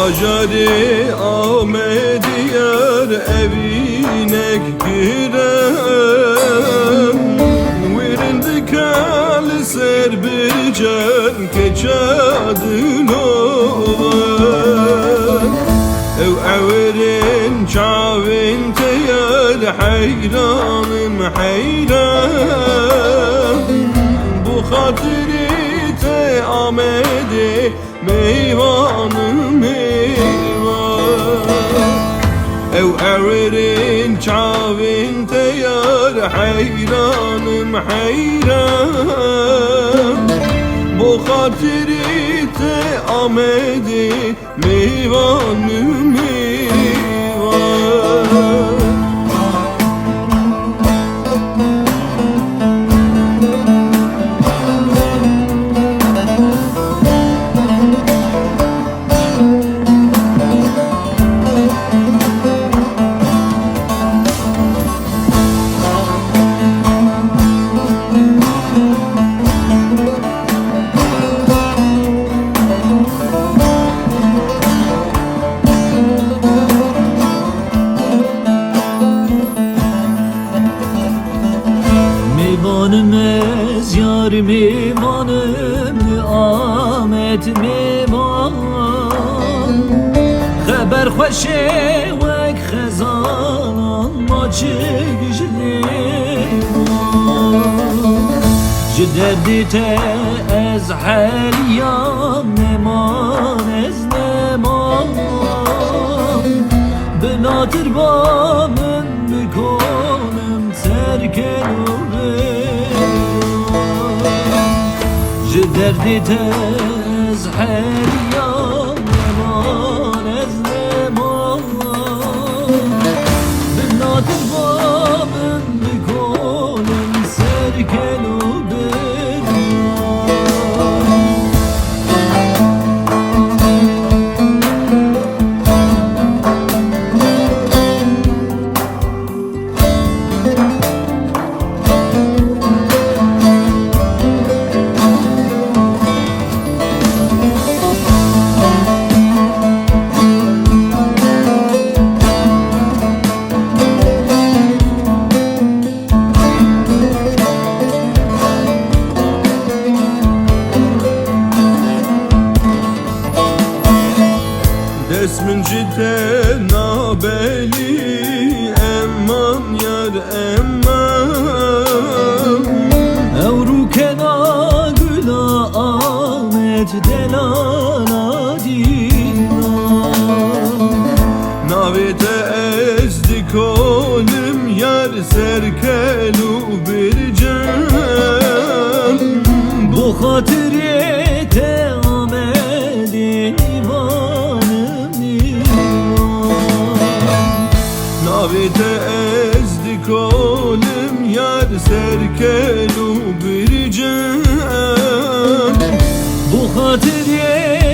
Bajari Ahmediyar evine girem Virindi kal ser bir can keçadın olar Ev evrin çavin teyar hayranım hayran Bu hatiri te Ahmedi meyvanım Ev evrin çavin teyar hayranım hayran Bu hatiri te Ahmedi meyvanım meyvan Meyvanım ez yar meyvanım Ahmet meyvan Haber xoşe vek xezan maçık Jderdi te ez helyan neman ez neman Binatır bamın bikonum terken Jderdi te ez helyan neman ez neman Binatır bamın bikonum terken Desmin cidde nabeli emman yar emman Evru kena güla Ahmet delana dina Navete ezdi kolum yar serkelu bir can Bu hatiri te Ahmet'in Navete ezdi kolum yar serkelu bir can Bu hatiri